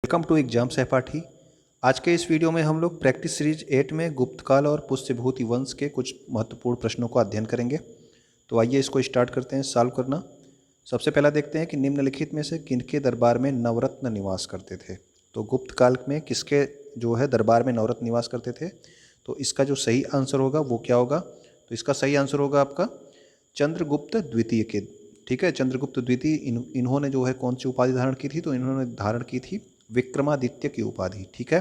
Welcome to exam सहपाठी। आज के इस वीडियो में हम लोग प्रैक्टिस सीरीज 8 में गुप्तकाल और पुष्यभूति वंश के कुछ महत्वपूर्ण प्रश्नों को अध्ययन करेंगे। तो आइए इसको स्टार्ट करते हैं सॉल्व करना। सबसे पहला देखते हैं कि निम्नलिखित में से किनके दरबार में नवरत्न निवास करते थे। तो गुप्त काल में किसके जो है दरबार में नवरत्न निवास करते थे। तो इसका जो सही आंसर होगा वो क्या होगा। तो इसका सही आंसर होगा आपका चंद्रगुप्त द्वितीय के। ठीक है, चंद्रगुप्त द्वितीय इन्होंने जो है कौन सी उपाधि धारण की थी। तो इन्होंने धारण की थी विक्रमादित्य की उपाधि। ठीक है,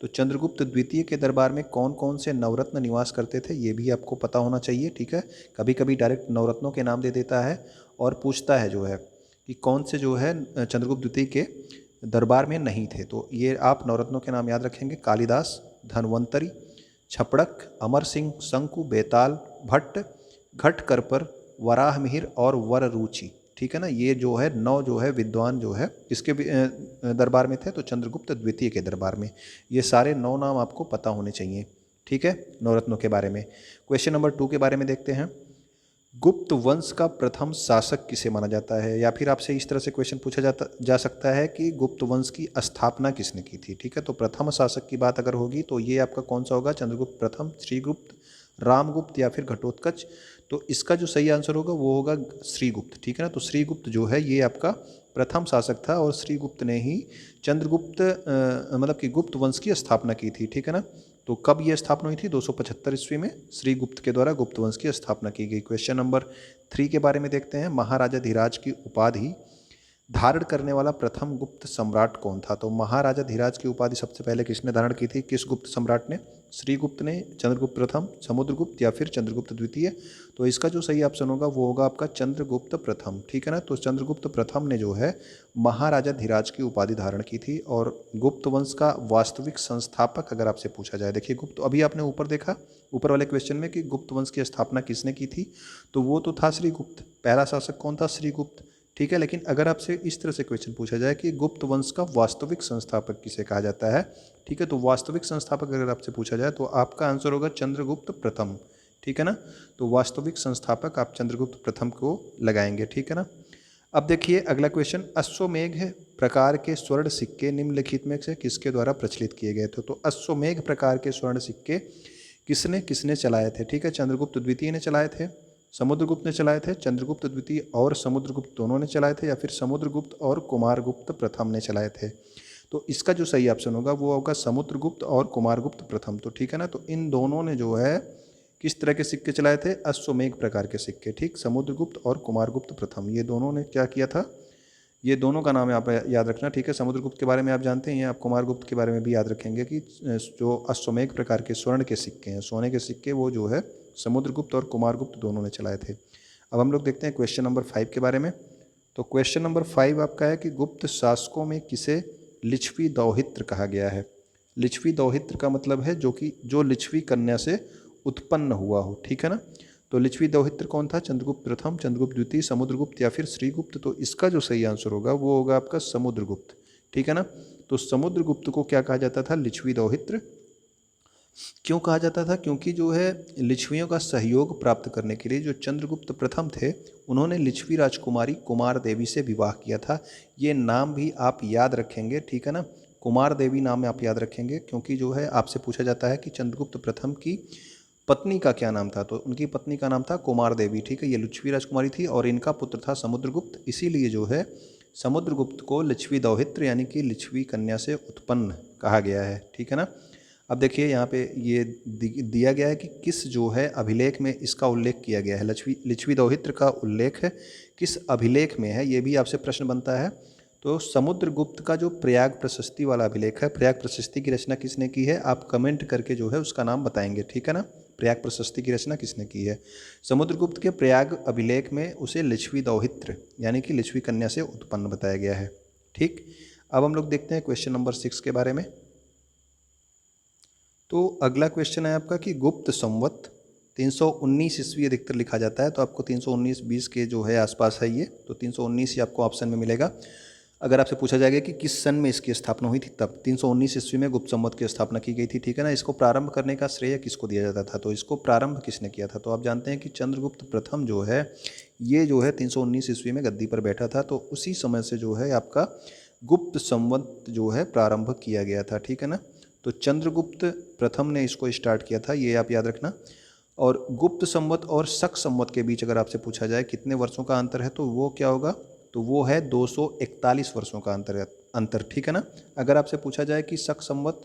तो चंद्रगुप्त द्वितीय के दरबार में कौन कौन से नवरत्न निवास करते थे ये भी आपको पता होना चाहिए। ठीक है, कभी कभी डायरेक्ट नवरत्नों के नाम दे देता है और पूछता है जो है कि कौन से जो है चंद्रगुप्त द्वितीय के दरबार में नहीं थे। तो ये आप नवरत्नों के नाम याद रखेंगे, कालिदास, धन्वंतरी, छपड़क, अमर सिंह, शंकु, बेताल, भट्ट, घटकरपर, वराह मिहिर और वररुचि। ठीक है ना, ये जो है 9 जो है विद्वान जो है किसके दरबार में थे। तो चंद्रगुप्त द्वितीय के दरबार में। ये सारे 9 नाम आपको पता होने चाहिए। ठीक है, नवरत्नों के बारे में। क्वेश्चन नंबर 2 के बारे में देखते हैं। गुप्त वंश का प्रथम शासक किसे माना जाता है। या फिर आपसे इस तरह से क्वेश्चन पूछा जा सकता है कि गुप्त वंश की स्थापना किसने की थी। ठीक है, तो प्रथम शासक की बात अगर होगी तो ये आपका कौन सा होगा, चंद्रगुप्त प्रथम, श्रीगुप्त, रामगुप्त या फिर घटोत्कच। तो इसका जो सही आंसर होगा वो होगा श्रीगुप्त। ठीक है ना, तो श्रीगुप्त जो है ये आपका प्रथम शासक था और श्रीगुप्त ने ही चंद्रगुप्त मतलब कि गुप्त वंश की स्थापना की थी। ठीक है ना, तो कब यह स्थापना हुई थी, 275 ईस्वी में श्रीगुप्त के द्वारा गुप्त वंश की स्थापना की गई। क्वेश्चन नंबर 3 के बारे में देखते हैं। महाराजा धीराज की उपाधि धारण करने वाला प्रथम गुप्त सम्राट कौन था। तो महाराजा धीराज की उपाधि सबसे पहले किसने धारण की थी, किस गुप्त सम्राट ने। श्रीगुप्त ने, चंद्रगुप्त प्रथम, समुद्रगुप्त या फिर चंद्रगुप्त द्वितीय। तो इसका जो सही ऑप्शन होगा वो होगा आपका चंद्रगुप्त प्रथम। ठीक है ना, तो चंद्रगुप्त प्रथम ने जो है महाराजा धीराज की उपाधि धारण की थी। और गुप्त वंश का वास्तविक संस्थापक अगर आपसे पूछा जाए, देखिए गुप्त, अभी आपने ऊपर देखा ऊपर वाले क्वेश्चन में कि गुप्त वंश की स्थापना किसने की थी, तो वो तो था श्रीगुप्त, पहला शासक कौन था, श्रीगुप्त। ठीक है, लेकिन अगर आपसे इस तरह से क्वेश्चन पूछा जाए कि गुप्त वंश का वास्तविक संस्थापक किसे कहा जाता है। ठीक है, तो वास्तविक संस्थापक अगर आपसे पूछा जाए तो आपका आंसर होगा चंद्रगुप्त प्रथम। ठीक है ना, तो वास्तविक संस्थापक आप चंद्रगुप्त प्रथम को लगाएंगे। ठीक है ना, अब देखिए अगला क्वेश्चन। अश्वमेघ प्रकार के स्वर्ण सिक्के निम्नलिखित में से किसके द्वारा प्रचलित किए गए थे। तो अश्वमेघ प्रकार के स्वर्ण सिक्के किसने किसने चलाए थे। ठीक है, चंद्रगुप्त द्वितीय ने चलाए थे, समुद्रगुप्त ने चलाए थे, चंद्रगुप्त द्वितीय और समुद्रगुप्त दोनों ने चलाए थे, या फिर समुद्रगुप्त और कुमारगुप्त प्रथम ने चलाए थे। तो इसका जो सही ऑप्शन होगा वो होगा समुद्रगुप्त और कुमारगुप्त प्रथम। तो ठीक है ना, तो इन दोनों ने जो है किस तरह के सिक्के चलाए थे, अश्वमेघ प्रकार के सिक्के। ठीक, समुद्रगुप्त और कुमारगुप्त प्रथम ये दोनों ने क्या किया था, ये दोनों का नाम आप याद रखना। ठीक है, समुद्रगुप्त के बारे में आप जानते हैं, आप कुमारगुप्त के बारे में भी याद रखेंगे कि जो अश्वमेघ प्रकार के स्वर्ण के सिक्के हैं, सोने के सिक्के, वो जो है समुद्रगुप्त और कुमारगुप्त दोनों ने चलाए थे। अब हम लोग देखते हैं क्वेश्चन नंबर 5 के बारे में। तो क्वेश्चन नंबर 5 आपका है कि गुप्त शासकों में किसे लिच्छवी दौहित्र कहा गया है। लिच्छवी दौहित्र का मतलब है जो लिच्छवी कन्या से उत्पन्न हुआ हो। ठीक है ना, तो लिच्छवी दौहित्र कौन था, चंद्रगुप्त प्रथम, चंद्रगुप्त द्वितीय, समुद्रगुप्त या फिर श्रीगुप्त। तो इसका जो सही आंसर होगा वो होगा आपका समुद्रगुप्त। ठीक है ना, तो समुद्रगुप्त को क्या कहा जाता था, लिच्छवी दौहित्र। क्यों कहा जाता था, क्योंकि जो है लिच्छवियों का सहयोग प्राप्त करने के लिए जो चंद्रगुप्त प्रथम थे उन्होंने लिच्छवी राजकुमारी कुमार देवी से विवाह किया था। ये नाम भी आप याद रखेंगे। ठीक है ना, कुमार देवी नाम आप याद रखेंगे, क्योंकि जो है आपसे पूछा जाता है कि चंद्रगुप्त प्रथम की पत्नी का क्या नाम था। तो उनकी पत्नी का नाम था कुमार देवी। ठीक है, ये लिच्छवी राजकुमारी थी और इनका पुत्र था समुद्रगुप्त, इसीलिए जो है समुद्रगुप्त को लिच्छवी दौहित्र यानी कि लिच्छवी कन्या से उत्पन्न कहा गया है। ठीक है ना, अब देखिए यहाँ पे ये दिया गया है कि किस जो है अभिलेख में इसका उल्लेख किया गया है, लिच्छवी दौहित्र का उल्लेख है किस अभिलेख में है, ये भी आपसे प्रश्न बनता है। तो समुद्रगुप्त का जो प्रयाग प्रशस्ति वाला अभिलेख है, प्रयाग प्रशस्ति की रचना किसने की है, आप कमेंट करके जो है उसका नाम बताएंगे। ठीक है ना, प्रयाग प्रशस्ति की रचना किसने की है। समुद्रगुप्त के प्रयाग अभिलेख में उसे लिच्छवी दौहित्र यानी कि लिच्छवी कन्या से उत्पन्न बताया गया है। ठीक, अब हम लोग देखते हैं क्वेश्चन नंबर 6 के बारे में। तो अगला क्वेश्चन है आपका कि गुप्त संवत 319 ईस्वी अधिकतर लिखा जाता है, तो आपको 319-20 के जो है आसपास है ये, तो 319 ही आपको ऑप्शन में मिलेगा। अगर आपसे पूछा जाएगा कि किस सन में इसकी स्थापना हुई थी, तब 319 ईस्वी में गुप्त संवत की स्थापना की गई थी। ठीक है ना, इसको प्रारंभ करने का श्रेय किसको दिया जाता था, तो इसको प्रारंभ किसने किया था। तो आप जानते हैं कि चंद्रगुप्त प्रथम जो है ये जो है 319 ईस्वी में गद्दी पर बैठा था, तो उसी समय से जो है आपका गुप्त संवत जो है प्रारंभ किया गया था, ठीक है ना। तो चंद्रगुप्त प्रथम ने इसको स्टार्ट किया था, ये आप याद रखना। और गुप्त संवत और शक संवत के बीच अगर आपसे पूछा जाए कितने वर्षों का अंतर है, तो वो क्या होगा, तो वो है 241 वर्षों का अंतर, ठीक है ना। अगर आपसे पूछा जाए कि शक संवत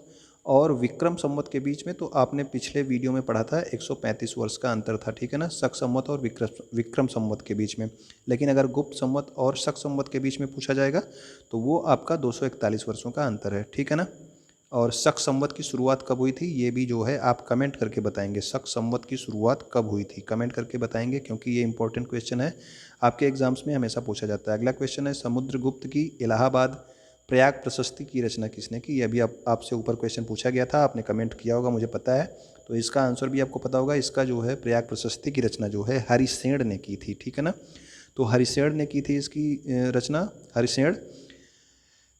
और विक्रम संवत के बीच में, तो आपने पिछले वीडियो में पढ़ा था 135 वर्ष का अंतर था, ठीक है ना, शक संवत और विक्रम संवत के बीच में। लेकिन अगर गुप्त संवत और शक संवत के बीच में पूछा जाएगा तो वो आपका 241 वर्षों का अंतर है, ठीक है ना। और शक संवत की शुरुआत कब हुई थी, ये भी जो है आप कमेंट करके बताएंगे, शक संवत की शुरुआत कब हुई थी, कमेंट करके बताएंगे, क्योंकि ये इंपॉर्टेंट क्वेश्चन है, आपके एग्जाम्स में हमेशा पूछा जाता है। अगला क्वेश्चन है, समुद्रगुप्त की इलाहाबाद प्रयाग प्रशस्ति की रचना किसने की। ये अभी आपसे ऊपर क्वेश्चन पूछा गया था, आपने कमेंट किया होगा, मुझे पता है, तो इसका आंसर भी आपको पता होगा। इसका जो है प्रयाग प्रशस्ति की रचना जो है हरिसेन ने की थी, ठीक है ना। तो हरिसेन ने की थी इसकी रचना, हरिसेन।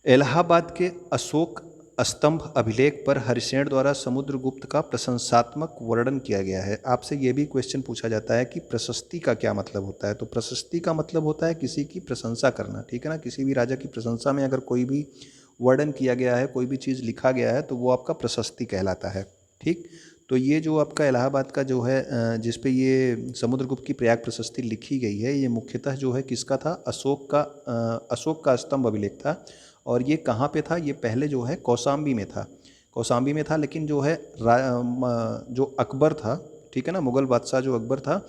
इलाहाबाद के अशोक स्तंभ अभिलेख पर हरिसेन द्वारा समुद्रगुप्त का प्रशंसात्मक वर्णन किया गया है। आपसे ये भी क्वेश्चन पूछा जाता है कि प्रशस्ति का क्या मतलब होता है, तो प्रशस्ति का मतलब होता है किसी की प्रशंसा करना, ठीक है ना। किसी भी राजा की प्रशंसा में अगर कोई भी वर्णन किया गया है, कोई भी चीज़ लिखा गया है, तो वो आपका प्रशस्ति कहलाता है, ठीक। तो ये जो आपका इलाहाबाद का जो है जिस पे ये समुद्रगुप्त की प्रयाग प्रशस्ति लिखी गई है, ये मुख्यतः जो है किसका था, अशोक का स्तंभ अभिलेख था। और ये कहाँ पे था, ये पहले जो है कौशाम्बी में था, कौशाम्बी में था। लेकिन जो है जो अकबर था, ठीक है ना, मुग़ल बादशाह जो अकबर था,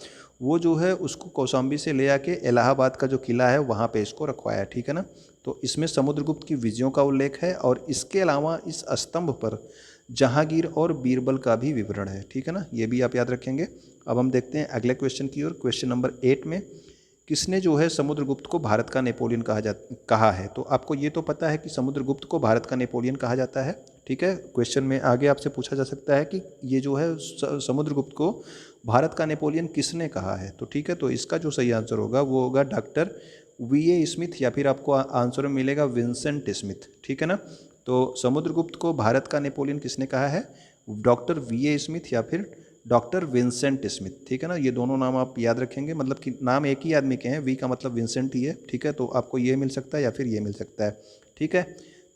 वो जो है उसको कौशाम्बी से ले आके इलाहाबाद का जो किला है वहाँ पे इसको रखवाया, ठीक है ना। तो इसमें समुद्रगुप्त की विजयों का उल्लेख है, और इसके अलावा इस स्तंभ पर जहांगीर और बीरबल का भी विवरण है, ठीक है ना, ये भी आप याद रखेंगे। अब हम देखते हैं अगले क्वेश्चन की ओर। क्वेश्चन नंबर 8 में, किसने जो है समुद्रगुप्त को भारत का नेपोलियन कहा है। तो आपको ये तो पता है कि समुद्रगुप्त को भारत का नेपोलियन कहा जाता है, ठीक है। क्वेश्चन में आगे आपसे पूछा जा सकता है कि ये जो है समुद्रगुप्त को भारत का नेपोलियन किसने कहा है, तो ठीक है। तो इसका जो सही आंसर होगा वो होगा डॉक्टर वी.ए. स्मिथ, या फिर आपको आंसर में मिलेगा विंसेंट स्मिथ, ठीक है ना। तो समुद्रगुप्त को भारत का नेपोलियन किसने कहा है, डॉक्टर वी.ए. स्मिथ या फिर डॉक्टर विंसेंट स्मिथ, ठीक है ना। ये दोनों नाम आप याद रखेंगे, मतलब कि नाम एक ही आदमी के हैं, वी का मतलब विंसेंट ही है, ठीक है। तो आपको ये मिल सकता है या फिर ये मिल सकता है, ठीक है।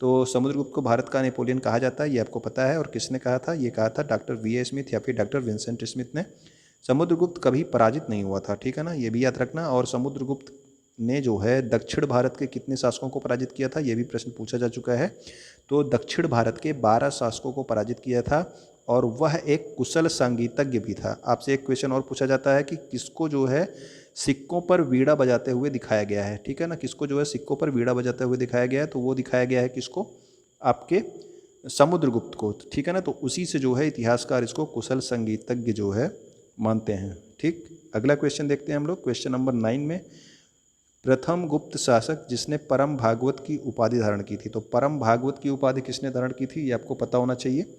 तो समुद्रगुप्त को भारत का नेपोलियन कहा जाता है, ये आपको पता है। और किसने कहा था, ये कहा था डॉक्टर वी.ए. स्मिथ या फिर डॉक्टर विंसेंट स्मिथ ने। समुद्रगुप्त कभी पराजित नहीं हुआ था, ठीक है ना, ये भी याद रखना। और समुद्रगुप्त ने जो है दक्षिण भारत के कितने शासकों को पराजित किया था, ये भी प्रश्न पूछा जा चुका है। तो दक्षिण भारत के 12 शासकों को पराजित किया था, और वह एक कुशल संगीतज्ञ भी था। आपसे एक क्वेश्चन और पूछा जाता है कि किसको जो है सिक्कों पर वीणा बजाते हुए दिखाया गया है, ठीक है ना, किसको जो है सिक्कों पर वीणा बजाते हुए दिखाया गया है, तो वो दिखाया गया है किसको, आपके समुद्रगुप्त को, ठीक है ना। तो उसी से जो है इतिहासकार इसको कुशल संगीतज्ञ जो है मानते हैं, ठीक। अगला क्वेश्चन देखते हैं हम लोग। क्वेश्चन नंबर 9 में, प्रथम गुप्त शासक जिसने परम भागवत की उपाधि धारण की थी। तो परम भागवत की उपाधि किसने धारण की थी, ये आपको पता होना चाहिए।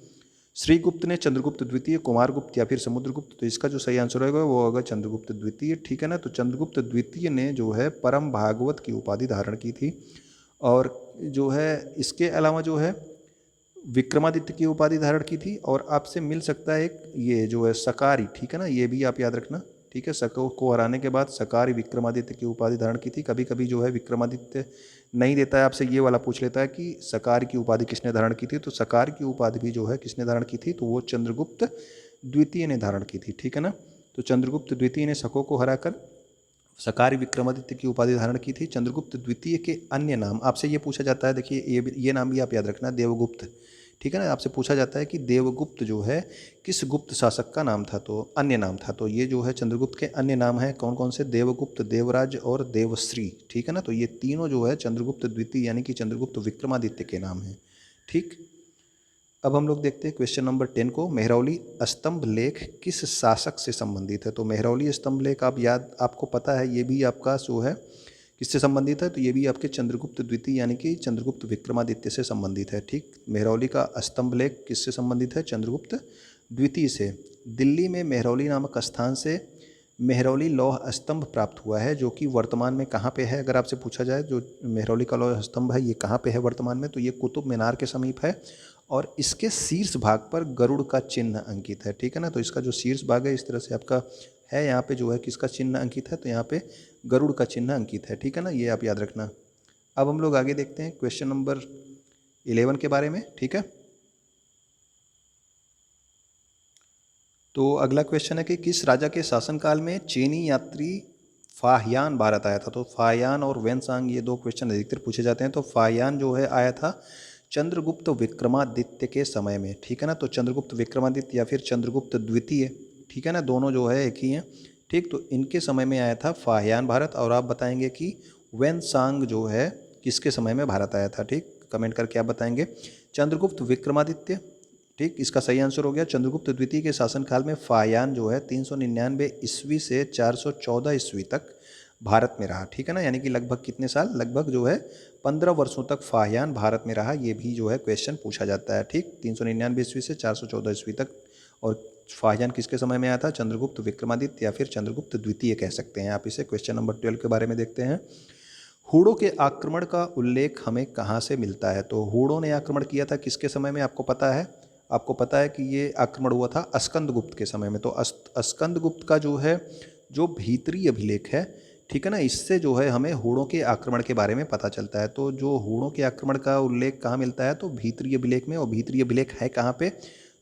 श्रीगुप्त ने, चंद्रगुप्त द्वितीय, कुमारगुप्त या फिर समुद्रगुप्त। तो इसका जो सही आंसर होगा वो होगा चंद्रगुप्त द्वितीय, ठीक है ना। तो चंद्रगुप्त द्वितीय ने जो है परम भागवत की उपाधि धारण की थी। और जो है इसके अलावा जो है विक्रमादित्य की उपाधि धारण की थी। और आपसे मिल सकता है एक ये जो है सकारी, ठीक है ना, ये भी आप याद रखना, ठीक है। शकों को हराने के बाद सकारी विक्रमादित्य की उपाधि धारण की थी। कभी कभी जो है विक्रमादित्य नहीं देता है, आपसे ये वाला पूछ लेता है कि सकार की उपाधि किसने धारण की थी। तो सकार की उपाधि भी जो है किसने धारण की थी, तो वो चंद्रगुप्त द्वितीय ने धारण की थी, ठीक है ना। तो चंद्रगुप्त द्वितीय ने शकों को हराकर सकारी विक्रमादित्य की उपाधि धारण की थी। चंद्रगुप्त द्वितीय के अन्य नाम आपसे ये पूछा जाता है, देखिए ये नाम भी आप याद रखना, देवगुप्त, ठीक है ना। आपसे पूछा जाता है कि देवगुप्त जो है किस गुप्त शासक का नाम था, तो अन्य नाम था। तो ये जो है चंद्रगुप्त के अन्य नाम हैं कौन कौन से, देवगुप्त, देवराज और देवश्री, ठीक है ना। तो ये तीनों जो है चंद्रगुप्त द्वितीय यानी कि चंद्रगुप्त विक्रमादित्य के नाम हैं, ठीक। अब हम लोग देखते हैं क्वेश्चन नंबर 10 को। मेहरौली स्तंभ लेख किस शासक से संबंधित है। तो मेहरौली स्तंभ लेख आपको पता है, ये भी आपका जो है किससे संबंधित है, तो ये भी आपके चंद्रगुप्त द्वितीय यानी कि चंद्रगुप्त विक्रमादित्य से संबंधित है, ठीक। मेहरौली का स्तंभ लेख किससे संबंधित है, चंद्रगुप्त द्वितीय से। दिल्ली में मेहरौली नामक स्थान से मेहरौली लौह स्तंभ प्राप्त हुआ है, जो कि वर्तमान में कहाँ पे है। अगर आपसे पूछा जाए जो मेहरौली का लौह स्तंभ है ये कहाँ पे है वर्तमान में, तो ये कुतुब मीनार के समीप है, और इसके शीर्ष भाग पर गरुड़ का चिन्ह अंकित है, ठीक है ना। तो इसका जो शीर्ष भाग है इस तरह से आपका है, यहाँ पे जो है किसका चिन्ह अंकित है, तो यहाँ पे गरुड़ का चिन्ह अंकित है, ठीक है ना, ये आप याद रखना। अब हम लोग आगे देखते हैं क्वेश्चन नंबर 11 के बारे में। ठीक है, तो अगला क्वेश्चन है कि किस राजा के शासनकाल में चीनी यात्री फाहियान भारत आया था। तो फाहियान और वेनसांग ये दो क्वेश्चन अधिकतर पूछे जाते हैं। तो फाहियान जो है आया था चंद्रगुप्त विक्रमादित्य के समय में। ठीक है ना, तो चंद्रगुप्त विक्रमादित्य या फिर चंद्रगुप्त द्वितीय, ठीक है ना, दोनों जो है एक ही हैं। ठीक, तो इनके समय में आया था फाहियान भारत। और आप बताएंगे कि वेनसांग जो है किसके समय में भारत आया था। ठीक, कमेंट करके आप बताएंगे। चंद्रगुप्त विक्रमादित्य, ठीक, इसका सही आंसर हो गया। चंद्रगुप्त द्वितीय के शासनकाल में फाहियान जो है 399 ईस्वी से 414 ईस्वी तक भारत में रहा। ठीक है ना, यानी कि लगभग कितने साल, लगभग जो है 15 वर्षों तक फाहियान भारत में रहा। ये भी जो है क्वेश्चन पूछा जाता है। ठीक, 399 ईस्वी से 414 ईस्वी तक। और फाहियान किसके समय में आया था, चंद्रगुप्त विक्रमादित्य या फिर चंद्रगुप्त द्वितीय कह सकते हैं आप इसे। क्वेश्चन नंबर 12 के बारे में देखते हैं। हूणों के आक्रमण का उल्लेख हमें कहाँ से मिलता है। तो हूणों ने आक्रमण किया था किसके समय में, आपको पता है। आपको पता है कि ये आक्रमण हुआ था अस्कंदगुप्त के समय में। तो अस्कंदगुप्त का जो है जो भीतरी अभिलेख है, ठीक है ना, इससे जो है हमें हूणों के आक्रमण के बारे में पता चलता है। तो जो हूणों के आक्रमण का उल्लेख कहाँ मिलता है, तो भीतरी अभिलेख में। और भीतरी अभिलेख है कहाँ पे,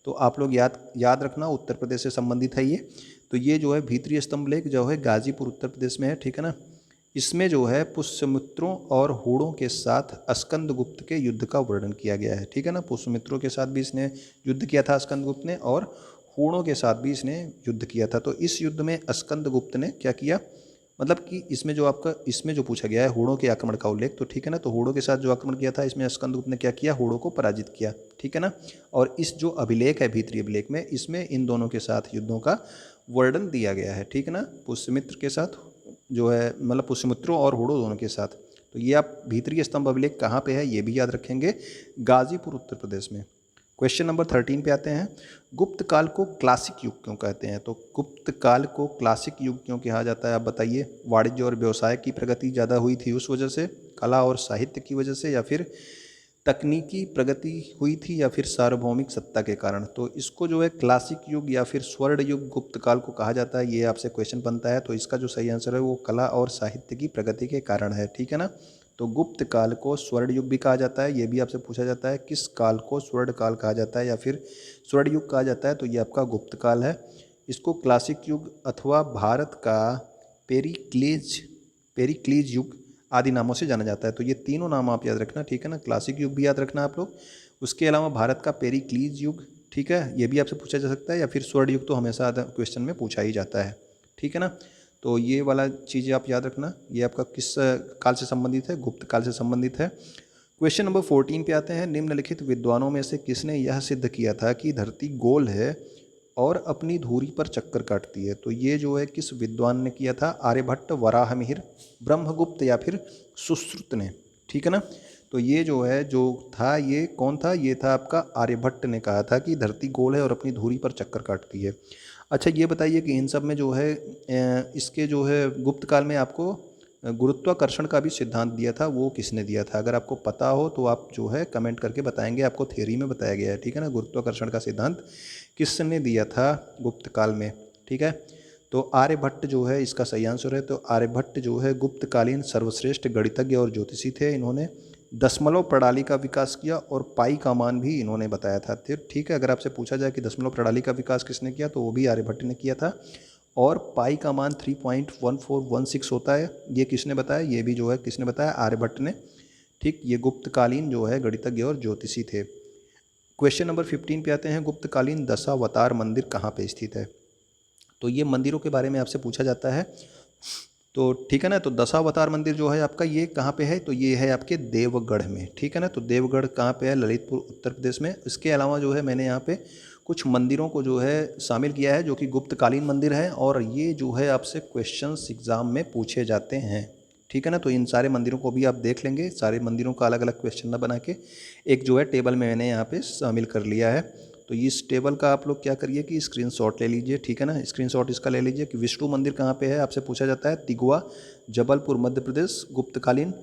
तो आप लोग याद रखना, उत्तर प्रदेश से संबंधित है ये। तो ये जो है भीतरी स्तंभ लेख जो है गाजीपुर उत्तर प्रदेश में है। ठीक है ना, इसमें जो है पुष्यमित्रों और हूणों के साथ अस्कंदगुप्त के युद्ध का वर्णन किया गया है। ठीक है ना, पुष्यमित्रों के साथ भी इसने युद्ध किया था अस्कंदगुप्त ने, और हूणों के साथ भी इसने युद्ध किया था। तो इस युद्ध में अस्कंदगुप्त ने क्या किया, मतलब कि इसमें जो आपका इसमें जो पूछा गया है हूणों के आक्रमण का उल्लेख, तो ठीक है ना, तो हूणों के साथ जो आक्रमण किया था इसमें अस्कंदगुप्त ने क्या किया, हूणों को पराजित किया। ठीक है ना, और इस जो अभिलेख है भीतरी अभिलेख में, इसमें इन दोनों के साथ युद्धों का वर्णन दिया गया है। ठीक है ना, पुष्यमित्र के साथ जो है, मतलब पुष्यमित्रों और हूणों दोनों के साथ। तो ये आप भीतरी स्तंभ अभिलेख कहाँ पे है ये भी याद रखेंगे, गाजीपुर उत्तर प्रदेश में। क्वेश्चन नंबर 13 पे आते हैं। गुप्त काल को क्लासिक युग क्यों कहते हैं। तो गुप्त काल को क्लासिक युग क्यों कहा जाता है, आप बताइए। वाणिज्य और व्यवसाय की प्रगति ज़्यादा हुई थी उस वजह से, कला और साहित्य की वजह से, या फिर तकनीकी प्रगति हुई थी, या फिर सार्वभौमिक सत्ता के कारण। तो इसको जो है क्लासिक युग या फिर स्वर्ण युग गुप्त काल को कहा जाता है। ये आपसे क्वेश्चन बनता है। तो इसका जो सही आंसर है वो कला और साहित्य की प्रगति के कारण है। ठीक है ना, तो गुप्त काल को स्वर्ण युग भी कहा जाता है। ये भी आपसे पूछा जाता है किस काल को स्वर्ण काल कहा जाता है या फिर स्वर्ण युग कहा जाता है। तो ये आपका गुप्त काल है। इसको क्लासिक युग अथवा भारत का पेरिक्लीज युग आदि नामों से जाना जाता है। तो ये तीनों नाम आप याद रखना। ठीक है ना, क्लासिक युग भी याद रखना आप लोग। उसके अलावा भारत का पेरिक्लीज युग, ठीक है, ये भी आपसे पूछा जा सकता है। या फिर स्वर्ण युग तो हमेशा क्वेश्चन में पूछा ही जाता है। ठीक है ना, तो ये वाला चीज़ें आप याद रखना। ये आपका किस काल से संबंधित है, गुप्त काल से संबंधित है। क्वेश्चन नंबर 14 पे आते हैं। निम्नलिखित विद्वानों में से किसने यह सिद्ध किया था कि धरती गोल है और अपनी धुरी पर चक्कर काटती है। तो ये जो है किस विद्वान ने किया था, आर्यभट्ट, वराहमिहिर, ब्रह्मगुप्त या फिर सुश्रुत ने। ठीक है ना, तो ये जो है जो था ये कौन था, ये था आपका आर्यभट्ट ने कहा था कि धरती गोल है और अपनी धुरी पर चक्कर काटती है। अच्छा ये बताइए कि इन सब में जो है इसके जो है गुप्त काल में आपको गुरुत्वाकर्षण का भी सिद्धांत दिया था, वो किसने दिया था। अगर आपको पता हो तो आप जो है कमेंट करके बताएंगे। आपको थ्योरी में बताया गया है। ठीक है ना, गुरुत्वाकर्षण का सिद्धांत किसने दिया था गुप्त काल में। ठीक है, तो आर्यभट्ट जो है इसका सही आंसर है। तो आर्यभट्ट जो है गुप्तकालीन सर्वश्रेष्ठ गणितज्ञ और ज्योतिषी थे। इन्होंने दशमलव प्रणाली का विकास किया और पाई का मान भी इन्होंने बताया था। ठीक है, अगर आपसे पूछा जाए कि दशमलव प्रणाली का विकास किसने किया, तो वो भी आर्यभट्ट ने किया था। और पाई का मान 3.1416 होता है, ये किसने बताया, ये भी जो है किसने बताया, आर्यभट्ट ने। ठीक, ये गुप्तकालीन जो है गणितज्ञ और ज्योतिषी थे। क्वेश्चन नंबर 15 पे आते हैं। गुप्तकालीन दशावतार मंदिर कहाँ पे स्थित है। तो ये मंदिरों के बारे में आपसे पूछा जाता है। तो ठीक है ना, तो दशावतार मंदिर जो है आपका ये कहाँ पे है, तो ये है आपके देवगढ़ में। ठीक है ना, तो देवगढ़ कहाँ पे है, ललितपुर उत्तर प्रदेश में। इसके अलावा जो है मैंने यहाँ पे कुछ मंदिरों को जो है शामिल किया है जो कि गुप्तकालीन मंदिर है, और ये जो है आपसे क्वेश्चंस एग्जाम में पूछे जाते हैं। ठीक है ना, तो इन सारे मंदिरों को भी आप देख लेंगे। सारे मंदिरों का अलग अलग क्वेश्चन ना बना के एक जो है टेबल में मैंने यहाँ पे शामिल कर लिया है। तो इस टेबल का आप लोग क्या करिए कि स्क्रीनशॉट ले लीजिए। ठीक है ना, स्क्रीनशॉट इसका ले लीजिए कि विष्णु मंदिर कहाँ पे है, आपसे पूछा जाता है। तिगवा, जबलपुर मध्य प्रदेश गुप्तकालीन।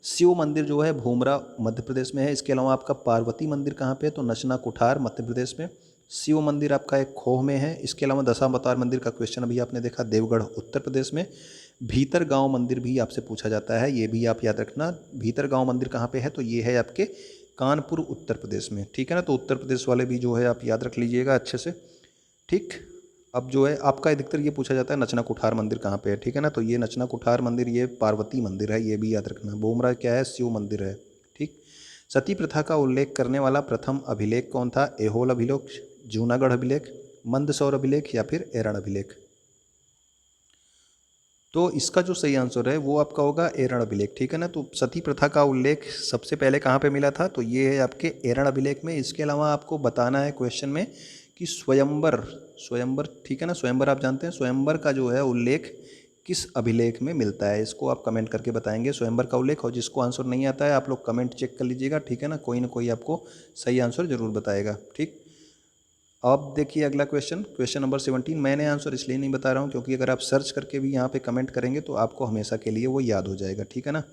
शिव मंदिर जो है भूमरा मध्य प्रदेश में है। इसके अलावा आपका पार्वती मंदिर कहाँ पे है, तो नचना कुठार मध्य प्रदेश में। शिव मंदिर आपका एक खोह में है। इसके अलावा दशावतार मंदिर का क्वेश्चन अभी आपने देखा, देवगढ़ उत्तर प्रदेश में। भीतर गांव मंदिर भी आपसे पूछा जाता है, ये भी आप याद रखना। भीतर गांव मंदिर कहाँ पे है, तो ये है आपके कानपुर उत्तर प्रदेश में, ठीक है ना। तो उत्तर प्रदेश वाले भी जो है आप याद रख लीजिएगा अच्छे से, ठीक। अब जो है आपका अधिकतर ये पूछा जाता है नचना कुठार मंदिर कहाँ पे है, ठीक है ना। तो ये नचना कुठार मंदिर ये पार्वती मंदिर है, ये भी याद रखना। बोमरा क्या है, शिव मंदिर है, ठीक। सती प्रथा का उल्लेख करने वाला प्रथम अभिलेख कौन था, ऐहोल अभिलेख, जूनागढ़ अभिलेख, मंदसौर अभिलेख या फिर एरण अभिलेख। तो इसका जो सही आंसर है वो आपका होगा एरण अभिलेख, ठीक है ना। तो सती प्रथा का उल्लेख सबसे पहले कहाँ पे मिला था, तो ये है आपके एरण अभिलेख में। इसके अलावा आपको बताना है क्वेश्चन में कि स्वयंवर, स्वयंवर, ठीक है ना, स्वयंवर आप जानते हैं, स्वयंवर का जो है उल्लेख किस अभिलेख में मिलता है, इसको आप कमेंट करके बताएंगे स्वयंवर का उल्लेख। और जिसको आंसर नहीं आता है आप लोग कमेंट चेक कर लीजिएगा, ठीक है ना कोई आपको सही आंसर जरूर बताएगा, ठीक। अब देखिए अगला क्वेश्चन, क्वेश्चन नंबर 17। मैंने आंसर इसलिए नहीं बता रहा हूँ क्योंकि अगर आप सर्च करके भी यहाँ पे कमेंट करेंगे तो आपको हमेशा के लिए वो याद हो जाएगा, ठीक है ना।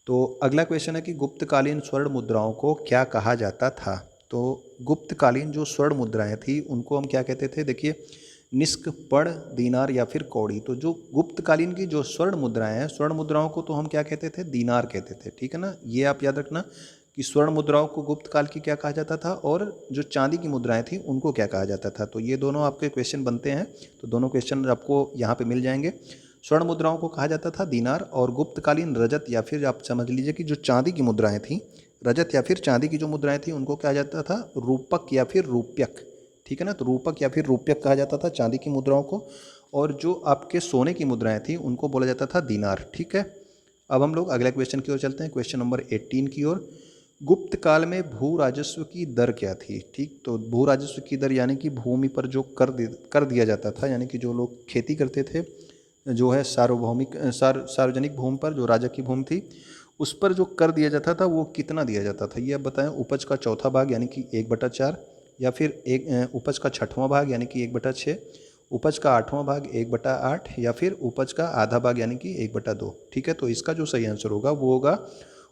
तो अगला क्वेश्चन है कि गुप्तकालीन स्वर्ण मुद्राओं को क्या कहा जाता था। तो गुप्तकालीन जो स्वर्ण मुद्राएं थी उनको हम क्या कहते थे, देखिए निष्क, पर्ण, दीनार या फिर कौड़ी। तो जो गुप्तकालीन की जो स्वर्ण मुद्राएं हैं, स्वर्ण मुद्राओं को तो हम क्या कहते थे, दीनार कहते थे, ठीक है ना। ये आप याद रखना कि स्वर्ण मुद्राओं को गुप्त काल की क्या कहा जाता था और जो चांदी की मुद्राएं थी उनको क्या कहा जाता था। तो ये दोनों आपके क्वेश्चन बनते हैं, तो दोनों क्वेश्चन आपको यहाँ पे मिल जाएंगे। स्वर्ण मुद्राओं को कहा जाता था दीनार, और गुप्तकालीन रजत या फिर आप समझ लीजिए कि जो चांदी की मुद्राएं थी, रजत या फिर चांदी की जो मुद्राएं थी उनको कहा जाता था रूपक या फिर रूप्यक, ठीक है ना। तो रूपक या फिर रूप्यक कहा जाता था चांदी की मुद्राओं को, और जो आपके सोने की मुद्राएं थी उनको बोला जाता था दीनार, ठीक है। अब हम लोग अगले क्वेश्चन की ओर चलते हैं, क्वेश्चन नंबर 18 की ओर। गुप्त काल में भू राजस्व की दर क्या थी, ठीक। तो भू राजस्व की दर यानी कि भूमि पर जो कर दिया जाता था, यानी कि जो लोग खेती करते थे, जो है सार्वभौमिक सार्वजनिक भूमि पर, जो राजा की भूमि थी उस पर जो कर दिया जाता था वो कितना दिया जाता था, ये आप बताएं। उपज का चौथा भाग यानी कि 1/4, या फिर उपज का छठवां भाग यानी कि 1/6, उपज का आठवां भाग 1/8, या फिर उपज का आधा भाग यानी कि 1/2, ठीक है। तो इसका जो सही आंसर होगा वो होगा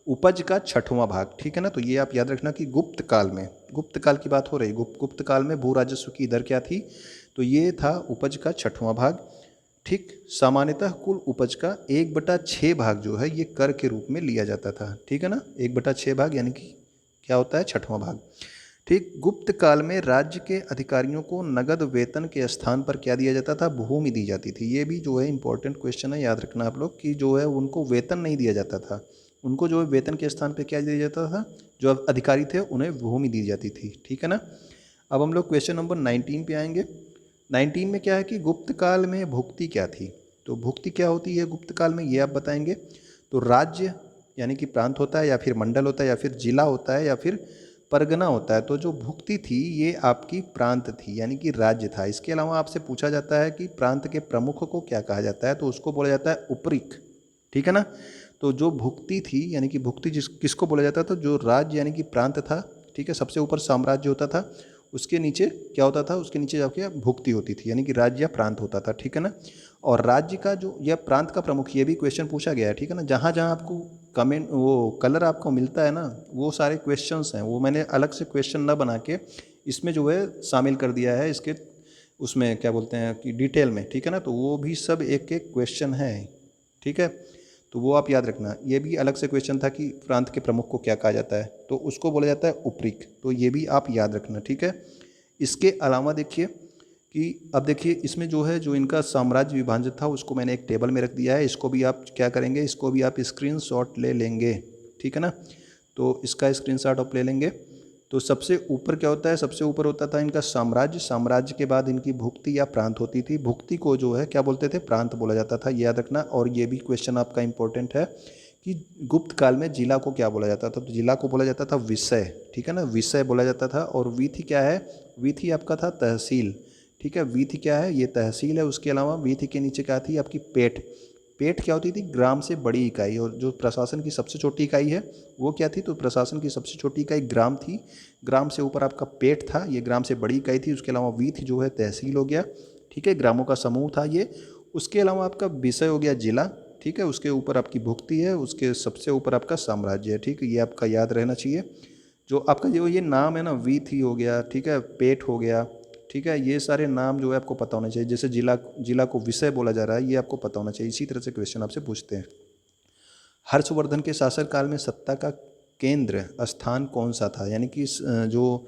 उपज का छठवां भाग, ठीक है ना। तो ये आप याद रखना कि गुप्त काल में, गुप्त काल की बात हो रही, गुप्त काल में भू राजस्व की दर क्या थी, तो ये था उपज का छठवां भाग, ठीक। सामान्यतः कुल उपज का 1/6 भाग जो है ये कर के रूप में लिया जाता था, ठीक है ना। 1/6 भाग यानी कि क्या होता है, छठवां भाग, ठीक। गुप्त काल में राज्य के अधिकारियों को नगद वेतन के स्थान पर क्या दिया जाता था, भूमि दी जाती थी। ये भी जो है इंपॉर्टेंट क्वेश्चन है, याद रखना आप लोग कि जो है उनको वेतन नहीं दिया जाता था, उनको जो है वेतन के स्थान पर क्या दिया जाता था, जो अधिकारी थे उन्हें भूमि दी जाती थी, ठीक है ना। अब हम लोग क्वेश्चन नंबर 19 पे आएंगे। 19 में क्या है कि गुप्त काल में भुक्ति क्या थी। तो भुक्ति क्या होती है गुप्त काल में, ये आप बताएंगे। तो राज्य यानी कि प्रांत होता है, या फिर मंडल होता है, या फिर जिला होता है, या फिर परगना होता है। तो जो भुक्ति थी ये आपकी प्रांत थी, यानी कि राज्य था। इसके अलावा आपसे पूछा जाता है कि प्रांत के प्रमुख को क्या कहा जाता है, तो उसको बोला जाता है उपरीक, ठीक है ना। तो जो भुक्ति थी यानी कि भुक्ति किसको बोला जाता था, जो राज्य यानी कि प्रांत था, ठीक है। सबसे ऊपर साम्राज्य होता था, उसके नीचे क्या होता था, उसके नीचे जाके भुक्ति होती थी, यानी कि राज्य या प्रांत होता था, ठीक है ना। और राज्य का जो या प्रांत का प्रमुख, ये भी क्वेश्चन पूछा गया है, ठीक है ना। जहाँ जहाँ आपको कमेंट वो कलर आपको मिलता है ना, वो सारे क्वेश्चंस हैं, वो मैंने अलग से क्वेश्चन ना बना के इसमें जो है शामिल कर दिया है, इसके उसमें क्या बोलते हैं कि डिटेल में, ठीक है ना। तो वो भी सब एक एक क्वेश्चन है, ठीक है। तो वो आप याद रखना। ये भी अलग से क्वेश्चन था कि प्रांत के प्रमुख को क्या कहा जाता है, तो उसको बोला जाता है उपरीक। तो ये भी आप याद रखना, ठीक है। इसके अलावा देखिए कि अब देखिए इसमें जो है, जो इनका साम्राज्य विभाजन था उसको मैंने एक टेबल में रख दिया है। इसको भी आप क्या करेंगे, इसको भी आप स्क्रीनशॉट ले लेंगे, ठीक है ना। तो इसका स्क्रीनशॉट आप ले लेंगे। तो सबसे ऊपर क्या होता है, सबसे ऊपर होता था इनका साम्राज्य, साम्राज्य के बाद इनकी भुक्ति या प्रांत होती थी। भुक्ति को जो है क्या बोलते थे, प्रांत बोला जाता था, याद रखना। और ये भी क्वेश्चन आपका इंपॉर्टेंट है कि गुप्त काल में जिला को क्या बोला जाता था, तो जिला को बोला जाता था विषय, ठीक है ना, विषय बोला जाता था। और वीथी क्या है, वीथी आपका था तहसील, ठीक है। वीथी क्या है, ये तहसील है। उसके अलावा वीथी के नीचे क्या थी आपकी पेठ, पेठ क्या होती थी, ग्राम से बड़ी इकाई। और जो प्रशासन की सबसे छोटी इकाई है वो क्या थी, तो प्रशासन की सबसे छोटी इकाई ग्राम थी। ग्राम से ऊपर आपका पेठ था, ये ग्राम से बड़ी इकाई थी। उसके अलावा वीथ जो है तहसील हो गया, ठीक है, ग्रामों का समूह था ये। उसके अलावा आपका विषय हो गया जिला, ठीक है। उसके ऊपर आपकी भुक्ति है, उसके सबसे ऊपर आपका साम्राज्य है, ठीक है। ये आपका याद रहना चाहिए। जो आपका जो ये नाम है ना, वीथ ही हो गया, ठीक है, पेठ हो गया, ठीक है, ये सारे नाम जो है आपको पता होना चाहिए। जैसे जिला को विषय बोला जा रहा है, ये आपको पता होना चाहिए। इसी तरह से क्वेश्चन आपसे पूछते हैं। हर्षवर्धन के शासनकाल में सत्ता का केंद्र स्थान कौन सा था? यानी कि जो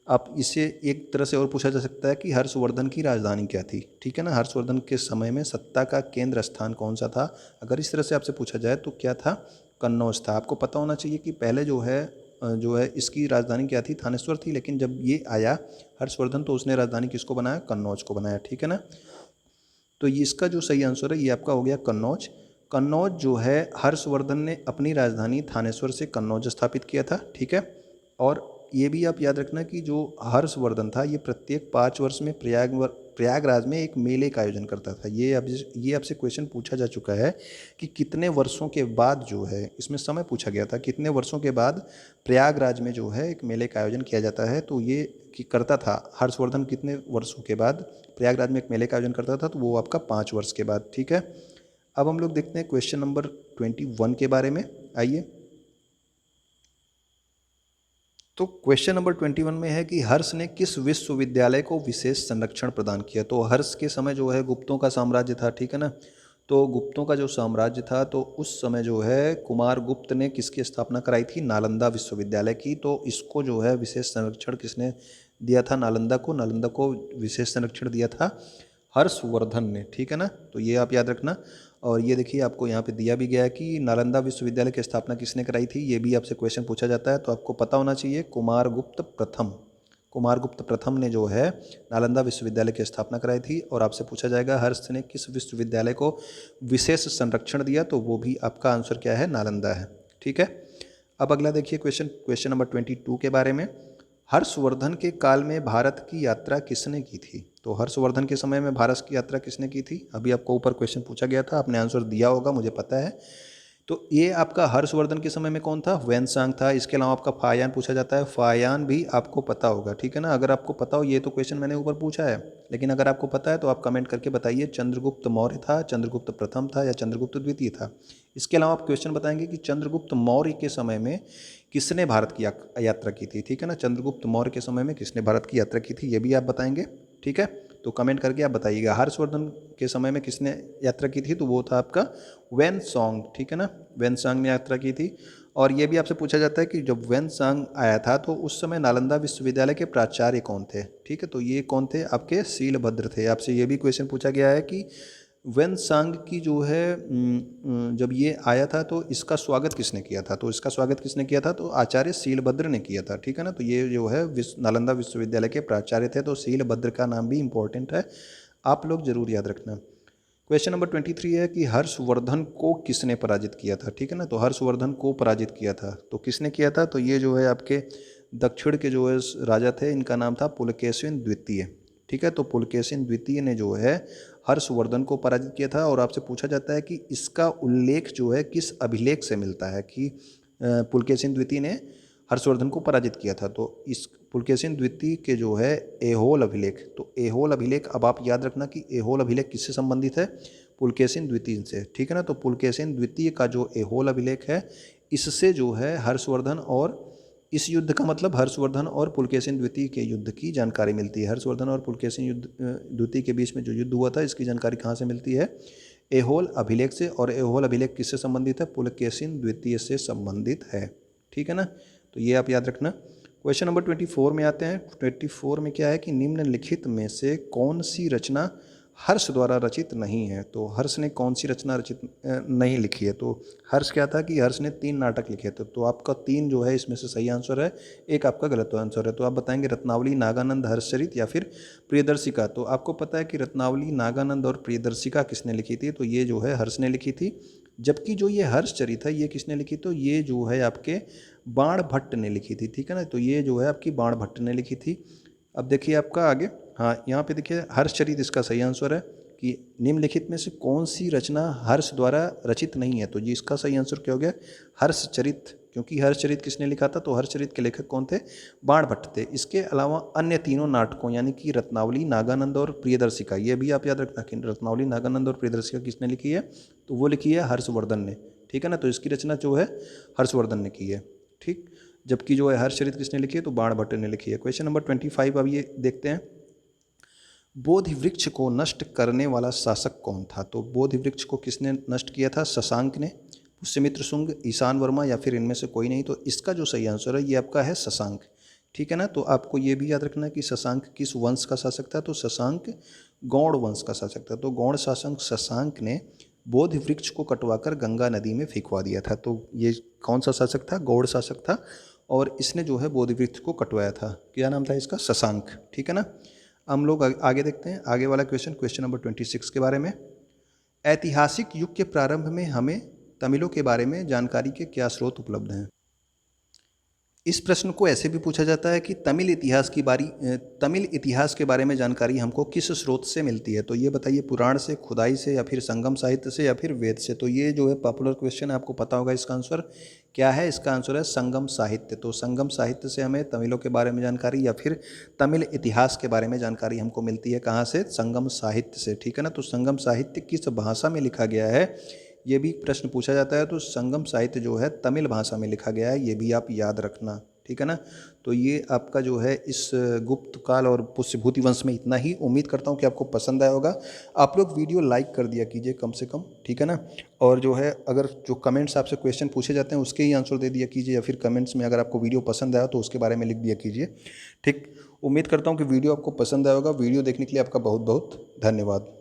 आप इसे एक तरह से और पूछा जा सकता है कि हर्षवर्धन की राजधानी क्या थी? ठीक है ना, हर्षवर्धन के समय में सत्ता का केंद्र स्थान कौन सा था? अगर इस तरह से आपसे पूछा जाए तो क्या था? कन्नौज था। आपको पता होना चाहिए कि पहले जो है इसकी राजधानी क्या थी? थानेश्वर थी। लेकिन जब ये आया हर्षवर्धन तो उसने राजधानी किसको बनाया? कन्नौज को बनाया। ठीक है ना, तो ये इसका जो सही आंसर है ये आपका हो गया कन्नौज। कन्नौज जो है हर्षवर्धन ने अपनी राजधानी थानेश्वर से कन्नौज स्थापित किया था। ठीक है, और ये भी आप याद रखना कि जो हर्षवर्धन था ये प्रत्येक 5 वर्ष में प्रयागराज में एक मेले का आयोजन करता था। ये आपसे क्वेश्चन पूछा जा चुका है कि कितने वर्षों के बाद जो है, इसमें समय पूछा गया था, कितने वर्षों के बाद प्रयागराज में जो है एक मेले का आयोजन किया जाता है। तो ये कि करता था हर्षवर्धन कितने वर्षों के बाद प्रयागराज में एक मेले का आयोजन करता था? तो वो आपका 5 वर्ष के बाद। ठीक है, अब हम लोग देखते हैं क्वेश्चन नंबर 21 के बारे में। आइए, तो क्वेश्चन नंबर 21 में है कि हर्ष ने किस विश्वविद्यालय को विशेष संरक्षण प्रदान किया? तो हर्ष के समय जो है गुप्तों का साम्राज्य था। ठीक है ना, तो गुप्तों का जो साम्राज्य था तो उस समय जो है कुमार गुप्त ने किसकी स्थापना कराई थी? नालंदा विश्वविद्यालय की। तो इसको जो है विशेष संरक्षण किसने दिया था? नालंदा को। नालंदा को विशेष संरक्षण दिया था हर्षवर्धन ने। ठीक है ना, तो ये आप याद रखना। और ये देखिए आपको यहाँ पे दिया भी गया है कि नालंदा विश्वविद्यालय की स्थापना किसने कराई थी? ये भी आपसे क्वेश्चन पूछा जाता है, तो आपको पता होना चाहिए कुमारगुप्त प्रथम। कुमारगुप्त प्रथम ने जो है नालंदा विश्वविद्यालय की स्थापना कराई थी। और आपसे पूछा जाएगा हर्ष ने किस विश्वविद्यालय को विशेष संरक्षण दिया? तो वो भी आपका आंसर क्या है? नालंदा है। ठीक है, अब अगला देखिए क्वेश्चन नंबर 22 के बारे में। हर्षवर्धन के काल में भारत की यात्रा किसने की थी? तो हर्षवर्धन के समय में भारत की यात्रा किसने की थी? अभी आपको ऊपर क्वेश्चन पूछा गया था, आपने आंसर दिया होगा, मुझे पता है। तो ये आपका हर्षवर्धन के समय में कौन था? वेनसांग था। इसके अलावा आपका फायान पूछा जाता है, फायान भी आपको पता होगा। ठीक है ना, अगर आपको पता हो, ये तो क्वेश्चन मैंने ऊपर पूछा है, लेकिन अगर आपको पता है तो आप कमेंट करके बताइए चंद्रगुप्त मौर्य था, चंद्रगुप्त प्रथम था, या चंद्रगुप्त द्वितीय था। इसके अलावा आप क्वेश्चन बताएंगे कि चंद्रगुप्त मौर्य के समय में किसने भारत की यात्रा की थी? ठीक है ना, चंद्रगुप्त मौर्य के समय में किसने भारत की यात्रा की थी, ये भी आप बताएंगे। ठीक है, तो कमेंट करके आप बताइएगा। हर्षवर्धन के समय में किसने यात्रा की थी? तो वो था आपका वेनसोंग। ठीक है ना, वेनसांग ने यात्रा की थी। और ये भी आपसे पूछा जाता है कि जब वेनसांग आया था तो उस समय नालंदा विश्वविद्यालय के प्राचार्य कौन थे? ठीक है, तो ये कौन थे? आपके शीलभद्र थे। आपसे ये भी क्वेश्चन पूछा गया है कि वेनसांग की जो है जब ये आया था तो इसका स्वागत किसने किया था? तो इसका स्वागत किसने किया था? तो आचार्य शीलभद्र ने किया था। ठीक है ना, तो ये जो है नालंदा विश्वविद्यालय के प्राचार्य थे। तो शीलभद्र का नाम भी इंपॉर्टेंट है, आप लोग जरूर याद रखना। क्वेश्चन नंबर 23 है कि हर्षवर्धन को किसने पराजित किया था? ठीक है ना, तो हर्षवर्धन को पराजित किया था तो किसने किया था? तो ये जो है आपके दक्षिण के जो है राजा थे, इनका नाम था पुलकेशिन द्वितीय। ठीक है, तो पुलकेशिन द्वितीय ने जो है हर्षवर्धन को पराजित किया था। और आपसे पूछा जाता है कि इसका उल्लेख जो है किस अभिलेख से मिलता है कि पुलकेशिन द्वितीय ने हर्षवर्धन को पराजित किया था? तो इस पुलकेशिन द्वितीय के जो है एहोल अभिलेख, तो एहोल अभिलेख, अब आप याद रखना कि एहोल अभिलेख किससे संबंधित है? पुलकेशिन द्वितीय से। ठीक है ना, तो पुलकेशिन द्वितीय का जो एहोल अभिलेख है, इससे जो है हर्षवर्धन और इस युद्ध का मतलब हर्षवर्धन और पुलकेशिन द्वितीय के युद्ध की जानकारी मिलती है। हर्षवर्धन और पुलकेशिन द्वितीय के बीच में जो युद्ध हुआ था, इसकी जानकारी कहाँ से मिलती है? एहोल अभिलेख से। और एहोल अभिलेख किससे संबंधित है? पुलकेशिन द्वितीय से संबंधित है। ठीक है ना, तो ये आप याद रखना। क्वेश्चन नंबर 24 में आते हैं। 24 में क्या है कि निम्नलिखित में से कौन सी रचना हर्ष द्वारा रचित नहीं है? तो हर्ष ने कौन सी रचना रचित नहीं लिखी है? तो हर्ष क्या था कि हर्ष ने 3 नाटक लिखे थे। तो आपका 3 जो है इसमें से सही आंसर है, एक आपका गलत आंसर है। तो आप बताएंगे रत्नावली, नागानंद, हर्षचरित या फिर प्रियदर्शिका। तो आपको पता है कि रत्नावली, नागानंद और प्रियदर्शिका किसने लिखी थी? तो ये जो है हर्ष ने लिखी थी। जबकि जो ये हर्षचरित है ये किसने लिखी? तो ये जो है आपके बाण भट्ट ने लिखी थी। ठीक है ना, तो ये जो है आपकी बाण भट्ट ने लिखी थी। अब देखिए आपका आगे, हाँ यहाँ पे देखिए हर्षचरित इसका सही आंसर है कि निम्नलिखित में से कौन सी रचना हर्ष द्वारा रचित नहीं है? तो जी इसका सही आंसर क्या हो गया? हर्षचरित। क्योंकि हर्षचरित किसने लिखा था? तो हर्षचरित के लेखक कौन थे? बाण भट्ट थे। इसके अलावा अन्य तीनों नाटकों यानी कि रत्नावली, नागानंद और प्रियदर्शिका, ये भी आप याद रखना कि रत्नावली, नागानंद और प्रियदर्शिका किसने लिखी है? तो वो लिखी है हर्षवर्धन ने। ठीक है ना, तो इसकी रचना जो है हर्षवर्धन ने की है। ठीक, जबकि जो है हर्षचरित किसने लिखी है? तो बाण भट्ट ने लिखी है। क्वेश्चन नंबर 25 अब ये देखते हैं। बोधि वृक्ष को नष्ट करने वाला शासक कौन था? तो बोधि वृक्ष को किसने नष्ट किया था? शशांक ने, पुष्यमित्र शुंग, ईशान वर्मा या फिर इनमें से कोई नहीं। तो इसका जो सही आंसर है ये आपका है शशांक। ठीक है ना। तो आपको ये भी याद रखना है कि शशांक किस वंश का शासक था। तो शशांक गौड़ वंश का शासक था। तो गौड़ शासक शशांक ने बोधि वृक्ष को कटवाकर गंगा नदी में फेंकवा दिया था। तो ये कौन सा शासक था? गौड़ शासक था। और इसने जो है बोधि वृक्ष को कटवाया था। क्या नाम था इसका? शशांक। ठीक है ना। हम लोग आगे देखते हैं। आगे वाला क्वेश्चन नंबर 26 के बारे में। ऐतिहासिक युग के प्रारंभ में हमें तमिलों के बारे में जानकारी के क्या स्रोत उपलब्ध हैं? इस प्रश्न को ऐसे भी पूछा जाता है कि तमिल इतिहास के बारे में जानकारी हमको किस स्रोत से मिलती है? तो ये बताइए, पुराण से, खुदाई से, या फिर संगम साहित्य से, या फिर वेद से? तो ये जो है पॉपुलर क्वेश्चन है, आपको पता होगा इसका आंसर क्या है। इसका आंसर है संगम साहित्य। तो संगम साहित्य से हमें तमिलों के बारे में जानकारी या फिर तमिल इतिहास के बारे में जानकारी हमको मिलती है। कहाँ से? संगम साहित्य से। ठीक है ना। तो संगम साहित्य किस भाषा में लिखा गया है, ये भी प्रश्न पूछा जाता है। तो संगम साहित्य जो है तमिल भाषा में लिखा गया है, ये भी आप याद रखना। ठीक है ना। तो ये आपका जो है इस गुप्त काल और पुष्यभूति वंश में इतना ही। उम्मीद करता हूँ कि आपको पसंद आया होगा। आप लोग वीडियो लाइक कर दिया कीजिए कम से कम। ठीक है ना। और जो है अगर जो कमेंट्स आपसे क्वेश्चन पूछे जाते हैं उसके ही आंसर दे दिया कीजिए, या फिर कमेंट्स में अगर आपको वीडियो पसंद आया तो उसके बारे में लिख दिया कीजिए। ठीक। उम्मीद करता हूँ कि वीडियो आपको पसंद आया होगा। वीडियो देखने के लिए आपका बहुत बहुत धन्यवाद।